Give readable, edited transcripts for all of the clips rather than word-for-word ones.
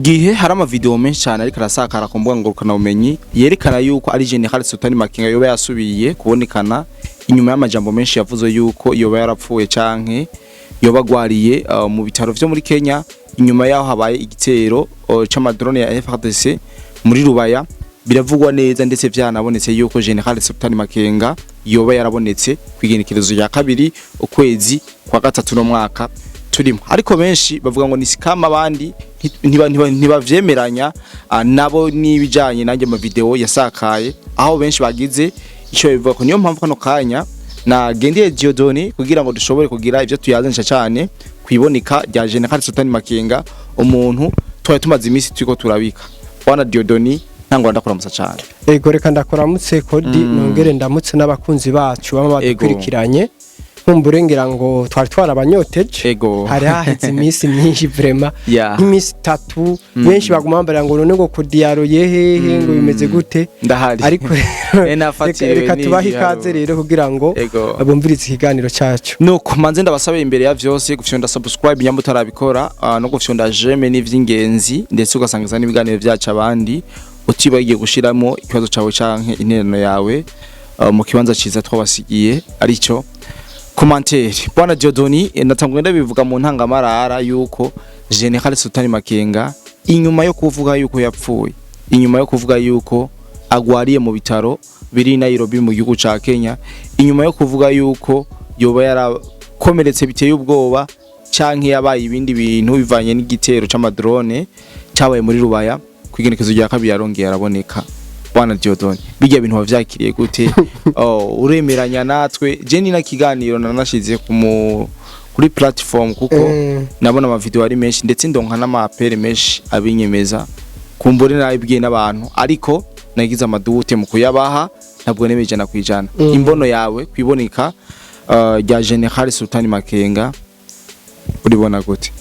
gihe hari ama video menshi cyane ariko arasakara ku mbuga ngurukana bumenyi yerekana yuko ari General Sultan Makenga yoba yasubiye kubonekana inyuma y'amajambo menshi yavuze yuko yoba yarapfuye canke yoba gwariye mu bitaro vyo muri Kenya inyuma yaho habaye igitero c'amadrone ya FARDC muri Rubaya. Biravugwa neza ndetse vyanabonetse yuko General Sultan Makenga yoba yarabonetse kwigenekerezo ya kabiri ukwezi kwa gatatu no mwaka turimo, ariko benshi bavuga ngo ni scam, abandi ntibavyemeranya nabo nibijanye nanjye mu video yasakaye aho benshi bagize ico bivuga ko niyo mpamvu kano kanya na gendeye Diodoni kugira ngo dushobore kugira ivyo tuyazanisha cyane kwiboneka rya General Sultan Makenga, umuntu twaye tumaze imisi twiko turabika. Bwana Diodoni ntango ndakuramutsa cyane. Ego reka ndakuramutse Kodi, nongere ndamutse n'abakunzi bacu baba badukurikiranye. Nkumburengera ngo twari twarabanyoteje, hari haheze imisi myinshi vraiment imisi 3 benshi baguma bambarira ngo none ngo Kodiaro yehehe ngo bimeze gute ndahari, ariko reka tubahe ikaze rero kugira ngo bumvirize ikiganiro cyacu. Nuko manze ndabasabe imbere ya vyose gufyonda subscribe nyambo tarabikora no gufyonda j'aime n'ivy'ingenzi ndetse ugasangiza n'ibiganiro byacu abandi utibagiye gushiramo ikibazo cyawe canke interano yawe mu kibanza ciza twabasigiye arico commentaire. Bwana Diodoni natangwe ndabivuga mu ntangamarara yuko General Sultan Makenga inyuma yo kuvuga yuko yapfuye, inyuma yo kuvuga yuko agwariye mu bitaro biri Nairobi mu gihugu ca Kenya, inyuma yo kuvuga yuko yoba yarakomeretse biteye ubwoba canke yabaye ibindi bintu bivanye n'igitero c'amadrone cyabaye muri Rubaya kwigenekezo rya kabiri yarongeye araboneka. Bwana Diodoni bijya bintu bavyakiriye gute? Uremeranya natwe je ni na kiganiro nanashize kuri platform kuko nabona ama video ari menshi ndetse ndonka n'amapere menshi abinyemeza kumbore nabibwiye n'abantu, ariko nagize amadute mu kuyabaha ntabwo nemeje na kwijana. Imbono yawe kwiboneka rya General Sultan Makenga uribona gute?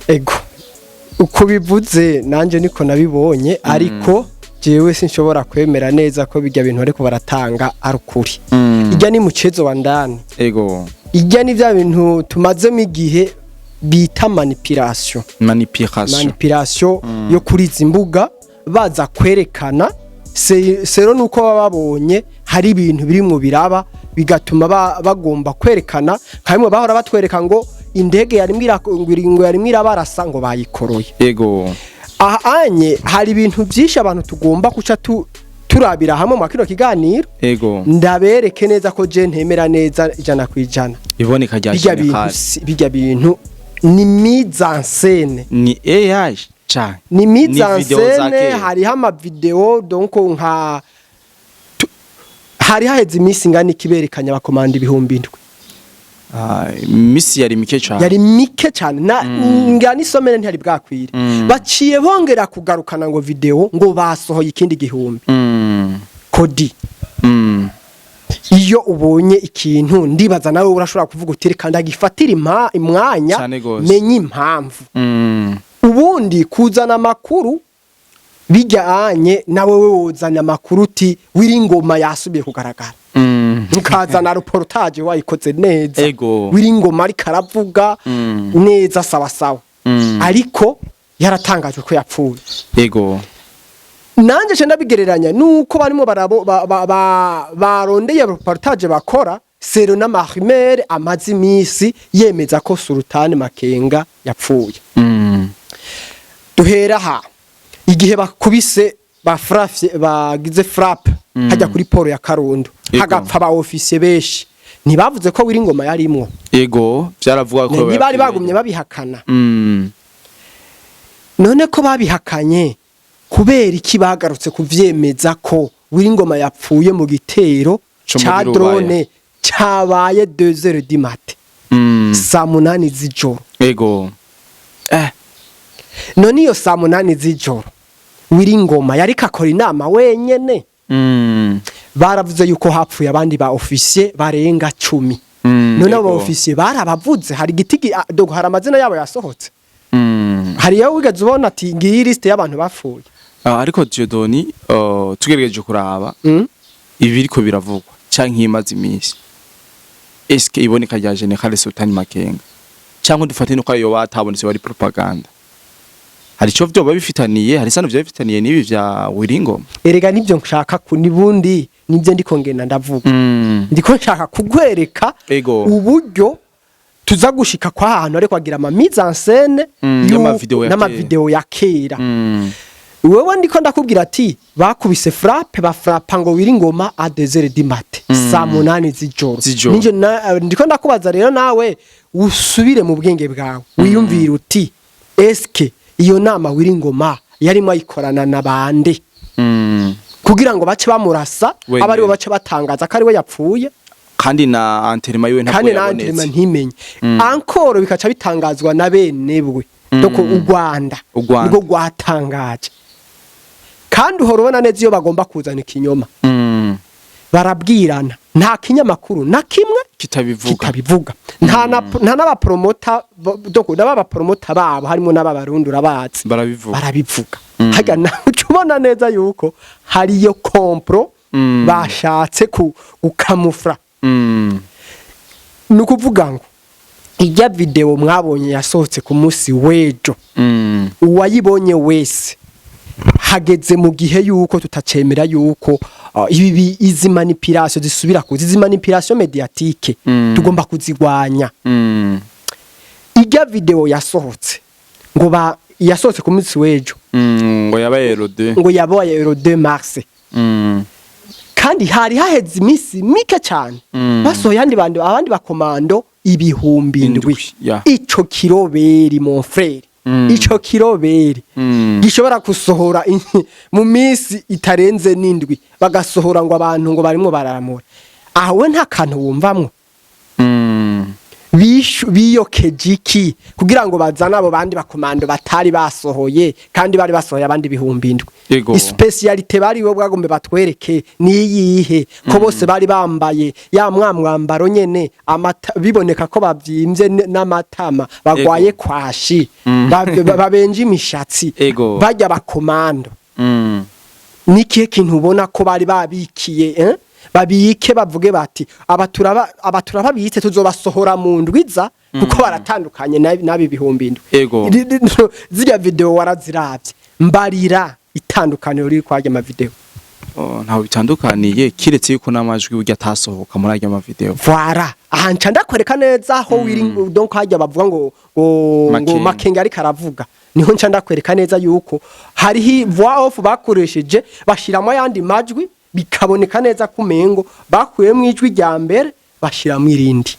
Ego uko bivuze nanje niko nabibonye, ariko jewe sinshobora kwemera neza ko bijya bintu ariko baratanga arukuri. Ijya ni mucezo wa ndani. Ego ijya ni bya bintu tumazemo igihe bita manipulation yo kuri zimbuga baza kwerekana sero nuko babonye hari ibintu biri mu biraba bigatuma bagomba kwerekana kamwe bahora batwereka ngo indege yarimwe irabarasa ngo bayikoroye. Ego anye hari ibintu byinshi abantu tugomba kuca turabira hamwe mu kino kiganiro. Ego ndabereke neza ko je ntemera neza ijana kwijana iboneka rya General. Bijya bintu ni mise en scène, ni AI cyane, ni mise en scène. Hari ama video donc nka hari haheze imisi ngani kiberekanya abakomanda ibihumbi 7. Misi yari mike cyane na ngani somene ntari bwakwire. Baciye bongera kugarukana ngo video ngo basohoye ikindi gihumbi. Kodi iyo ubonye ikintu ndibaza nawe urashobora kuvuga uti kandi agifatira imwanya menye impamvu. Ubundi kuzana makuru bijya anye nawe wozana makuru uti wiri ngoma yasubiye kugaragara. Ukazana reportage wayikoze neza. Wiri ngoma ari karavuga neza sawa. Ariko yaratangajwe ko yapfuye. Ego nanje cenda bigereranya nuko barimo barondeye reportage bakora sero na Mahimere amazi imisi yemeza ko Sultan Makenga yapfuye. Duhera ha igihe bakubise bagize frappe hajya kuri poro ya Karundo hagapfa ba officier beshi ntibavuze ko wiri ngoma yarimwo. Ego byaravuga ko bari bagumye babihakana. None ko babihakanye kubera iki bagarutse kuvyemeza ko wiri ngoma yapfuye mu gitero cha drone cyabaye 2h du matin saa 8 z'ijoro. Ego none iyo saa 8 z'ijoro wiri ngoma yari kakora inama wenyene. Baravuze yuko hapfuye abandi ba officier barenga 10. None abo officier barabavuze hari gitigi dogo hari amazina yabo yasohotse. Hari yawe wigaze ubona ati ngiyi liste y'abantu bapfuye. Ariko Diodoni tugerageje kuraba ibiriko biravugwa canke imaze imisi eske iboneka rya General Sultan Makenga cyangwa dufate no ko ayo batabonetse bari propaganda. hari ico vyoba bifitaniye hari sano vyoba bifitaniye nibi vya Wiringoma erega nivyo nshaka nibundi nivyo ndiko ngenda ndavuga ndiko nshaka kugwereka uburyo tuza gushika kwa hantu ariko agira ama mise en scène n'ama video ya kera wewe ndiko ndakubwira ati bakubise frappe bafrappa ngo Wiringoma a 2h du matin saa 8 z'ijoro ninje ndiko ndakubaza rero nawe usubire mu bwenge bwawe wiyumvira uti eske iyo nama Wiringoma yarimo ayikorana nabande kugira ngo bace bamurasa abari bo bace batangaza ko ari we yapfuye kandi na anterima yiwe ntabwo yabonetse kandi na anterima ntimenye ankoro bikaca bitangazwa na bene bwe doko u Rwanda niko rwatangaje kandi uhorobona neza iyo bagomba kuzana ikinyoma barabwirana nta kinyamakuru na kimwe kitabivuga nta n'abapromota doko n'abapromota babo harimo n'ababarundura bazi barabivuga haga na ubona neza yuko hari iyo kompro bashatse ukamufra nukuvuga ngo ijya video mwabonye yasohotse ku munsi wejo uwayibonye wese hageze mu gihe yuko tutacemera yuko izi manipulation zisubira kuzi izi manipulation mediatique tugomba kuzigwanya ijya video yasohotse ngo yasohotse ku munsi wejo ngo yabaye Euro 2 mars kandi hari haheze imisi mike cyane basohoye abandi bakomando ibihumbi ndwi ico kiroberi mon frère ico kiroberi gishobora gusohora mu misi itarenze n'indwi bagasohora ngo abantu ngo barimo bararamura aho nta kantu wumvamwe biyokejiki kugira ngo bazana abo bandi bakomando batari basohoye kandi bari basohoye abandi bihumbi ndwi specialite bari bo bwagombe batwereke niyihe ko bose bari bambaye ya mwambaro nyene biboneka ko bavyimbye n'amatama bagwaye kwashi babenje imishatsi bajya bakomando nikihe kintu ubona ko bari babikiye babike bavuge bati abatura babitse tuzobasohora mu ndwiza kuko baratandukanye nabi bihumbi ndwi ziriya video waraziravye mbarira itandukaniro riri kwa ama video ntaho bitandukaniye kiretse yuko namajwi burya tasohoka muri ajya ama video voilà ahanca ndakwereka neza aho Wiringoma donc hajya bavuga ngo Makenga ari karavuga niho nca ndakwereka neza yuko hariho voix off bakoresheje bashiramo yandi majwi bikaboneka neza kumengo bakuye mu ijwi rya mbere bashira mu irindi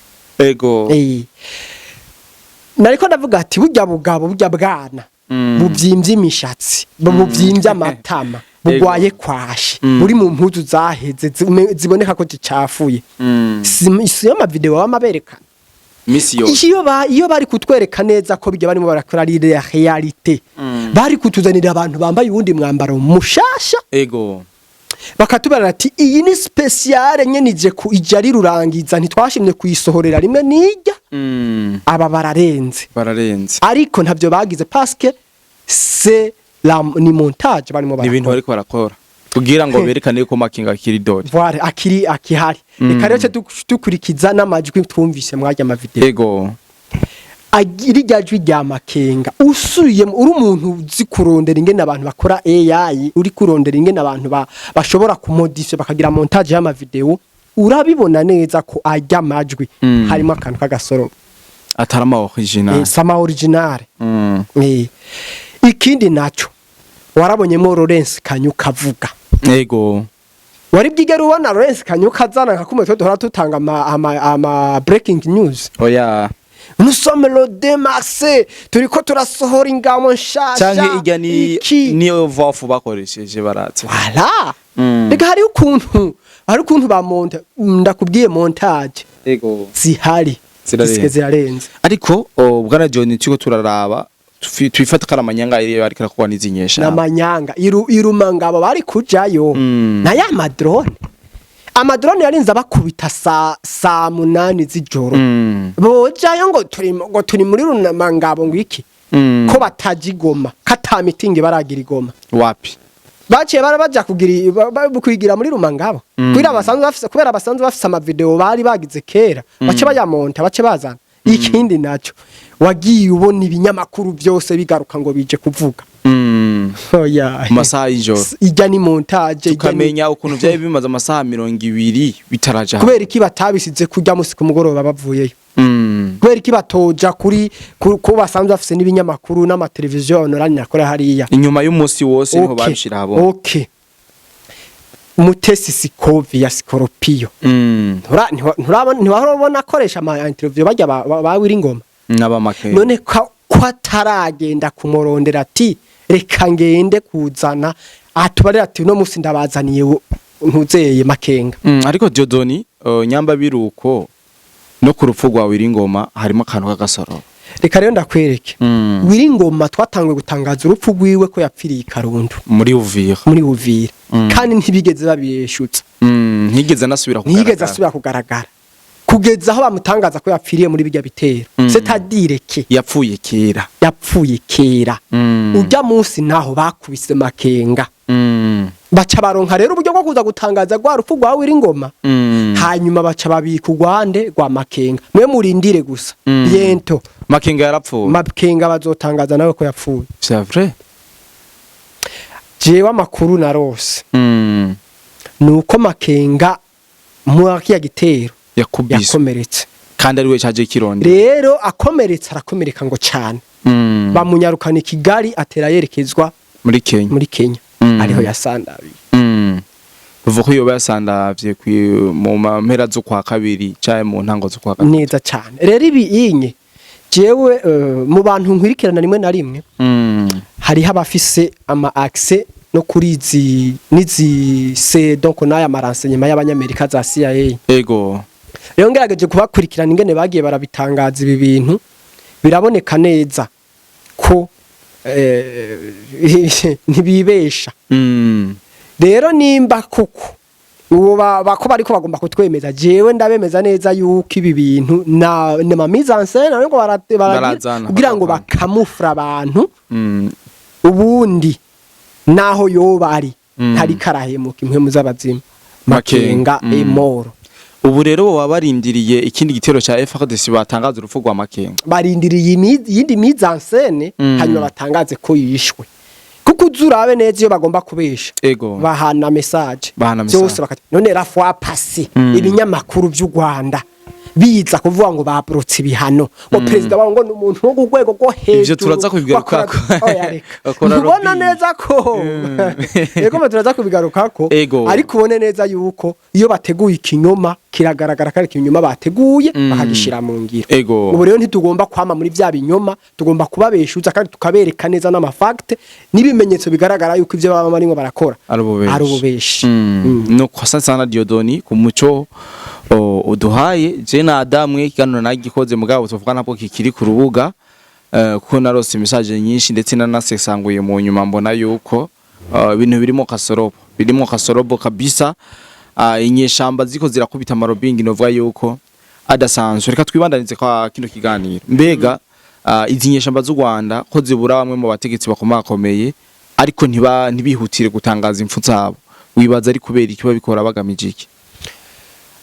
nariko ndavuga ati burya bugabo burya bwana buvyimbye imishatsi buvyimbye amatama bugwaye kwashi buri mu mpuzu zaheze ziboneka ko zicafuye si yo ma video bamaberekana misi yose iyo bari kutwereka neza ko bijya barimo barakora ari realite bari kutuzanira abantu bambaye uwundi mwambaro mushasha bakatubara ati iyi ni speciale nyenije ku ijari rurangiza ntitwashimye kuyisohorera rimwe nijya aba bararenze ariko ntavyo bagize parce que c'est ni montage barimo barakora ibintu bariko barakora kugira ngo berekane ko Makenga akiri dori voilà akihari reka rero tukurikiza n'amajwi twumvise mwajya ama video agira ijwi rya Makenga usuye uri umuntu uzi kurondera ingene abantu bakora AI uri kurondera ingene abantu bashobora kumodify bakagira montage y'ama video urabibona neza ko ajya amajwi harimo akantu kagasoro atarama original sama original ikindi naco warabonyemo Lawrence Kanyuka avuga wari bwigera ubona Lawrence Kanyuka azana nka kumwe tuhora tutanga ama breaking news nous sommes le 2 mars turiko turasohora ingamo nshasha canke ijya niyo vofu bakoresheje baratse voilà rega hari ukuntu bamonta ndakubwiye montage zihari zirarenze ariko bwana John tiko turaraba twifata kala manyanga iri bari karakuba nizinyesha na manyanga irumangabo bari kujayo na ya madrone amadrone yarinza bakubita saa 8 z'ijoro bojayo ngo turi muri runamangabo ngwiki ko batajigoma kata meeting baragira igoma wapi baciye barabaja kwigira muri rumangabo kubera basanzwe bafise ama video bari bagize kera bace bayamonta bace bazana ikindi naco wagiye ubona ibinyamakuru byose bigaruka ngo bije kuvuga oya masaha y'ijoro ijya ni montage tukamenya ukuntu byari bimaze amasaha 20 bitaraja kubera iki batabisize kujya musi ku mugoroba bavuyeyo kubera iki batoja kuri ko basanzwe bafise n'ibinyamakuru n'amateleviziyo online nakora hariya inyuma y'umunsi wose niho babishira abo okay Mutesi Sikovi ya Scorpio nturabona akoresha ama interview bajya bawira ingoma n'abamakere none ko ataragenda kumurondera ati reka ngende kuzana atubarira ati no musi ndabazaniye ntuzeye makenga ariko Diodoni nyamba biruko no ku rupfu rwa Wiringoma harimo akantu k'agasoro reka rero ndakwereke Wiringoma twatangwe gutangaza urupfu rwiwe ko yapfiriye Karundo muri Uvira kandi ntibigeze babiyeshutse ntigeze asubira kugaragara kugeza aho bamutangaza ko yapfiriye muri bijya bitero c'est-à-dire que yapfuye kera ujya munsi naho bakubise makenga baca baronka rero uburyo bwo kuza gutangaza rwa rupfu rwa Wiringoma hanyuma baca babika urwande rwa makenga mwe murindire gusa yento makenga yarapfuye makenga bazotangaza nawe ko yapfuye c'est vrai jewe amakuru narose nuko makenga mu akiya gitero yakomeretse kandi ari we caje kironde rero akomeretse arakomereka ngo cyane bamunyarukana Kigali atera yerekezwa muri Kenya ariho yasandabiye uvuga ko yoba yasandavye mu mpera zo kwa kabiri cyaye mu ntango zo kwa kabiri neza cyane rero ibi inye jewe mu bantu nkwirikirana rimwe na rimwe hari abafise ama accès no kuri nizi se donc naya marenseignement y'abanyamerika za CIA ego rero ngerageje kubakurikirana ingene bagiye barabitangaza ibi bintu biraboneka neza ko ntibibesha rero nimba kuko uwo bako bariko bagomba kutwemeza jewe ndabemeza neza yuko ibi bintu na ma mise en scène ngo kugira ngo bakamufra abantu ubundi naho yoba ari hari karahemuka imwe muzabazima makenga emoro ubu rero wabarindiriye ikindi gitero cha FARDC batangaza urupfu rwa makenga barindiriye yindi mise en scène hanyuma batangaze ko yishwe kuko uzurabe neza iyo bagomba kubesha bahana message byose none la fois passé ibinyamakuru by'u Rwanda biza kuvuga ngo baprotse ibihano ngo president wabo ngo n'umuntu wo kugwego go hejuru ivyo turaza kubigarukako ubona neza ko yego turaza kubigarukako ariko ubone neza yuko iyo bateguye ikinyoma kiragaragara kari ikinyoma bateguye bakagishira mu ngiro ubu rero ntitugomba kwama muri vya binyoma tugomba kubabeshuza kandi tukabereka neza n'amafact n'ibimenyetso bigaragara yuko ivyo baba barimo barakora arububeshi no kwasana Diodoni ku muco uduhaye je na Adamwe kigano nagikoze mugabo tuvuga nabwo kikiri ku rubuga kuko narose message nyinshi ndetse nanasesanguye mu nyuma mbona yuko ibintu birimo kasorobo kabisa inyeshamba ziko zirakubita amarobingi novuga yuko adasanzwe reka twibandanize kwa kino kiganiro mbega izi nyeshamba z'u Rwanda ko zibura bamwe mu bategetsi bakomakomeye ariko ntibihutire gutangaza impfu zabo wibaza ari kubera iki babikora bagamije iki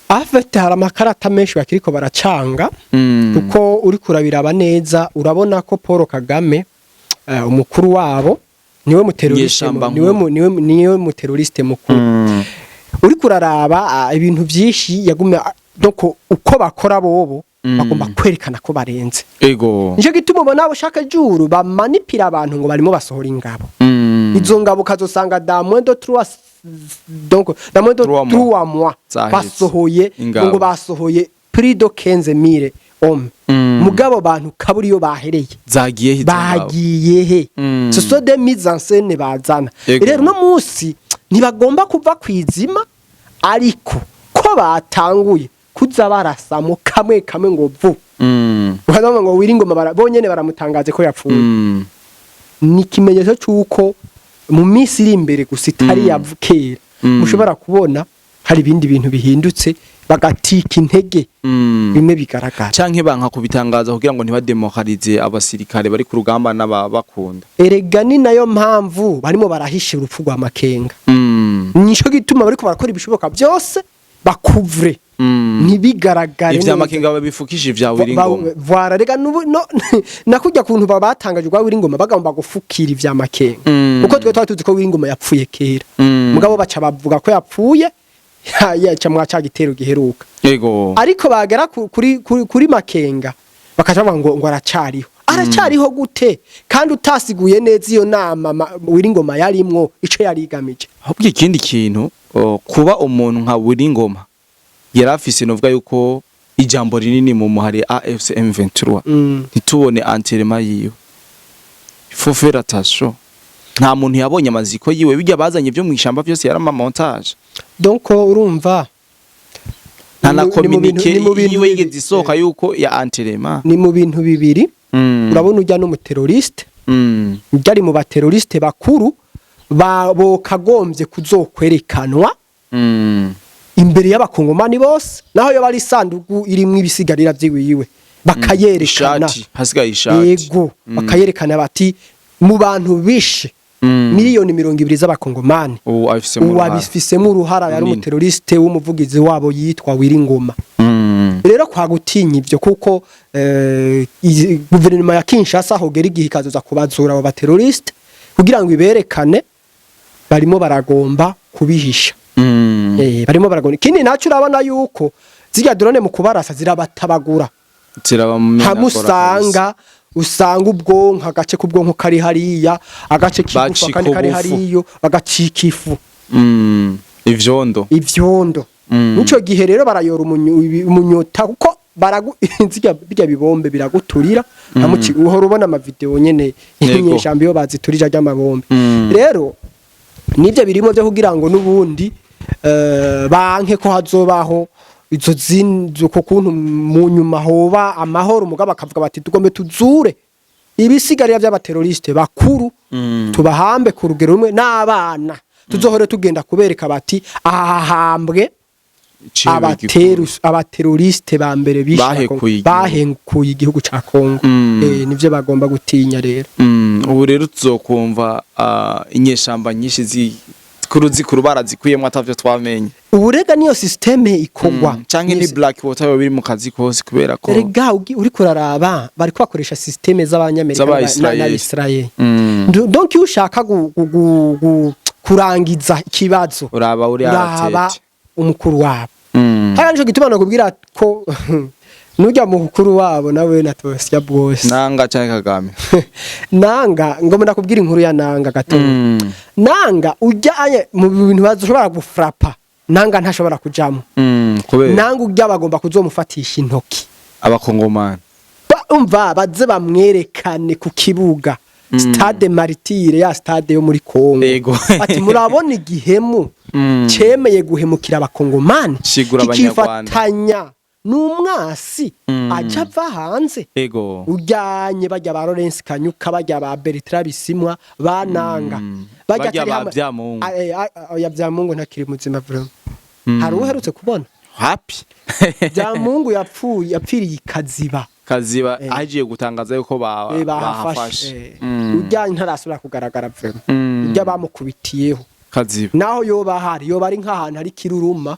afite hari amakarata menshi bakiriko baracanga kuko uri kurabiraba neza urabona ko Paul Kagame umukuru wabo niwe muteroriste mukuru uri kuraraba ibintu byinshi yagume doko uko bakora bobo bagomba kwerekana ko barenze nico gituma ubona abo shaka juru bamanipira abantu ngo barimo basohora ingabo izo ngabo kazosanga damwendo 3 donc damwendo 3 mois basohoye ngo basohoye plus de 15000 hommes mugabo bantu kaburiyo bahereye bagiye he ce sont des mises en scène bazana rero no musi ntibagomba kuva kwizima ariko ko batanguye kuza barasamo kamwe ngo vu ukazama ngo Wiringoma bonyene baramutangaze ko yapfuye ni kimenyetso cyuko mu minsi iri imbere gusa itari yavukera mushobora kubona hari ibindi bintu bihindutse bagatika intege bimwe bigaragara canke banka kubitangaza kugira ngo ntibademokarize abasirikare bari ku rugamba n'abakunda erega ni nayo mpamvu barimo barahisha urupfu rwa makenga nico gituma bariko barakora ibishoboka byose bakuvre ntibigaragare ivya Makenga babifukisha ivya Wiringoma Voilà rega nakujya kuntu batangaje kwa Wiringoma bagomba gufukira ivya Makenga uko twe twatuzi ko Wiringoma yapfuye kera mugabo baca bavuga ko yapfuye yaca mwaca gitero giheruka yego ariko bagera kuri Makenga bakaca ngo aracariho gute kandi utasiguye neza iyo nama Wiringoma yarimwo ico yarigamije ahubwo ikindi kintu kuba umuntu nka Wiringoma yarafise novuga yuko ijambo rinini mu muhari AFC M23 ntitubone antirema yiwe faut faire attention nta muntu yabonye amaziko yiwe bijya bazanye byo mu ishamba byose yarama montage donc urumva na communique yiwe yigeze isoka yuko ya antirema ni mu bintu bibiri urabona ujya no mu terroriste byari mu ba terroriste bakuru babo kagombye kuzokwerekanwa imbere y'abakongomani bose naho yo bari sandugu irimwe ibisigarira byiwiwe bakayerekana hasigaye ishati yego bakayerekana bati mu bantu bishe miliyoni 20 z'abakongomani uwabifisemo uruhara yari mu terroriste w'umuvugizi wabo yitwa Wiringoma rero kwa gutinya ivyo kuko guverinoma ya Kinshasa hogera igihe ikazoza kubazura abo ba terroriste kugira ngo iberekane barimo baragomba kubihisha barimo baragona kindi nacu urabona yuko zijya drone mu kubarasa zirabatabagura hamusanga usanga ubwonko agace kubwonko kari hariya agace kigufa kandi kari hariyo bagacika ifu ivyondo nico gihe rero barayora umunyota kuko zijya bijya bibombe biraguturira amuci uhora ubona ama video nyene inyeshambi yo baziturira ry'amabombe rero nivyo birimo byo kugira ngo nubundi banke ko hazobaho izo zinzo ko kuntu mu nyuma hoba amahoro mugaba akavuga bati tugombe tuzure ibisigarira by'abateroriste bakuru tubahambe ku rugero rumwe n'abana tuzohore tugenda kubereka bati ahahambwe abateroriste ba mbere bahekuye igihugu ca Kongo nivyo bagomba gutinya rero ubu rero tuzokumva inyeshamba nyinshi zikuru barazikuyemo atavyo twamenye uburega niyo systeme ikogwa canke ni black water yo biri mu kazi kose kubera ko rega uri kuraraba bari kwakoresha systeme z'abanyamerika na Israel donc ushaka kurangiza ikibazo uraba uri aratete umukuru wabo hanje gituma no kubwira ko nujya mu mukuru wabo nawe natosya bwose nanga cyane Kagame nanga ngomba ndakubwira inkuru ya nanga gato nanga ujyaye mu bintu bazoshobora gufrapa nanga ntashobora kujamo nanga ujya bagomba kuzomufatisha intoki abakongomani umva baze bamwerekane ku kibuga stade Martyre ya stade yo muri Kongo ati murabona igihemu cemeye guhemukira abakongomani kikifatanya numwasi aja va hanze ujyanye bajya ba Lawrence Kanyuka bajya ba Bertrand Bisimwa bananga bajya ya Byamungu ntakiri muzima vraiment hari uherutse kubona happy Byamungu yapfiriye kaziba agiye gutangaza yuko bahafashe ujyanye ntarasubira kugaragara vraiment ujya bamukubitiyeho kaziba naho yo bari nk'ahantu hari kiruruma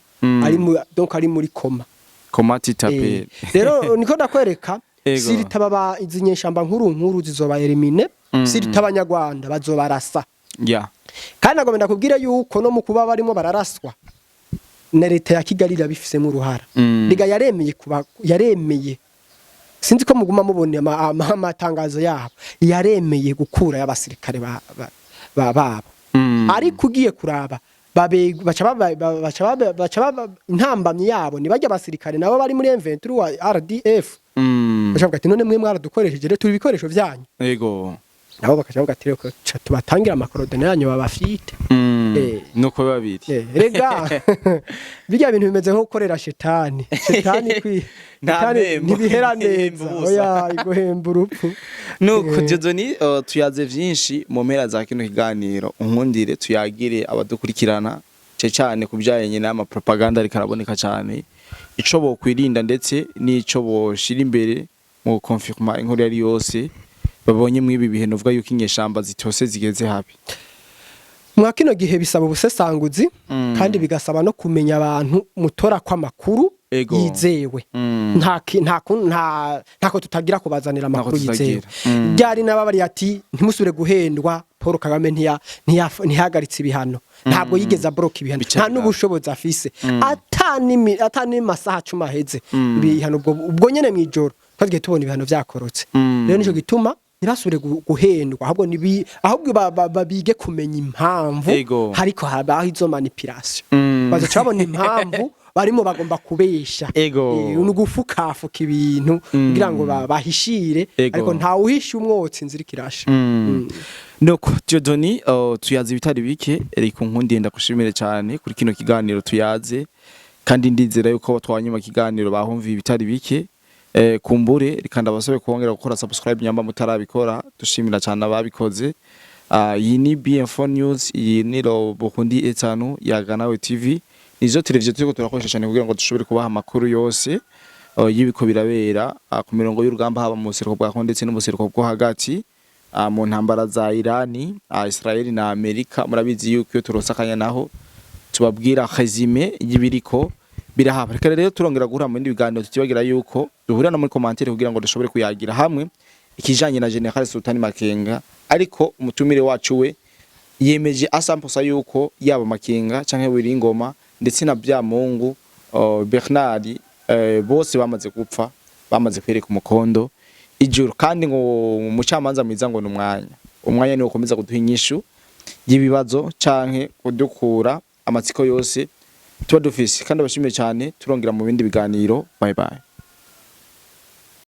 ari muri koma komati tapere rero niko ndakwereka siritaba izinyeshamba nkuru zizoba elimine siritaba abanyarwanda bazobarasa kandi agomba kubwira yuko no mu kuba barimo bararaswa na leta ya Kigali irabifisemo uruhara riga yaremeye sinzi ko muguma mubone amatangazo yabo yaremeye gukura y'abasirikare babo ariko ugiye kuraba baca intambamye yabo ni bajya abasirikare nabo bari muri M23 wa RDF bashaka ati none mwe mwaradukoresheje rero turi bikoresho byanyu yego nabo bakavuga ati reko tubatangira amakorodone yanyu babafite nuko babiri rega bijya bintu bimeze nko gukorera shetani ntibihera neza oya iguhemba urupfu nuko Dieudonné tuyaze vyinshi mu mpera za kino kiganiro unkundire tuyagire abadukurikirana cyane kubyaye n'ama propaganda rikaraboneka cyane ico bo kwirinda ndetse n'ico bo shira imbere mu confirma inkuru yari yose babonye mwibi bihe novuga yuko inyeshamba zitose zigeze habi mwakino gihe bisaba ubusesanguzi kandi bigasaba no kumenya abantu mutora kwa makuru Ego. yizewe ntako tutagira kubazanira amakuru yizewe byari nababari ati ntimusubire guhendwa Paul Kagame ntihagaritse ibihano ntabwo yigeza block ibihano nta n'ubushobozi afise atani masaha 10 aheze ibihano ubwo nyene mwijoro twagiye tubona ibihano vyakorotse rero nico gituma ntibasubire guhendwa ahubwo babige kumenya impamvu hariko habaho izo manipulation bazoca babona impamvu barimo bagomba kubesha unugufukafuka ibintu kugira ngo bahishire ariko nta uhisha umwotsi nzira kirasha Noko Dieudonné tuyaze bitari bike ariko nkundi ndakushimire cyane kuri kino kiganiro tuyaze kandi ndizera yuko twanyuma kiganiro bahumviye bitari bike kumbure rikanda basabe kongera gukora subscribe nyamba mutarabikora dushimira cyane ababikoze iyi ni BM4 News iyi ni Burundi etanu yaganawe TV nizo televiziyo turiko turakoresha cyane kugira ngo dushobore kubaha amakuru yose y'ibiko birabera ku mirongo y'urugamba haba mu buseruko bwa Kongo ndetse n'ubuseruko bwo hagati mu ntambara za Irani Israel na Amerika murabizi yuko turosakanya naho tubabwira resume y'ibiriko birahaba rero turongera guhura mu bindi biganiro tukibagira yuko duhurira no muri commentaire kugira ngo dushobore kuyagira hamwe ikijanye na General Sultan Makenga ariko umutumire wacu we yemeje asamposa yuko yaba Makenga canke Wiringoma ndetse na Byamungu Bernard bose bamaze gupfa bamaze kwereka umukondo ijuru kandi ngo umucamanza mwiza ngo umwanya ni ukomeza kuduha inyishu y'ibibazo canke kudukura amatsiko yose tuba dufise kandi abashimiye cyane turongera mu bindi biganiro bye bye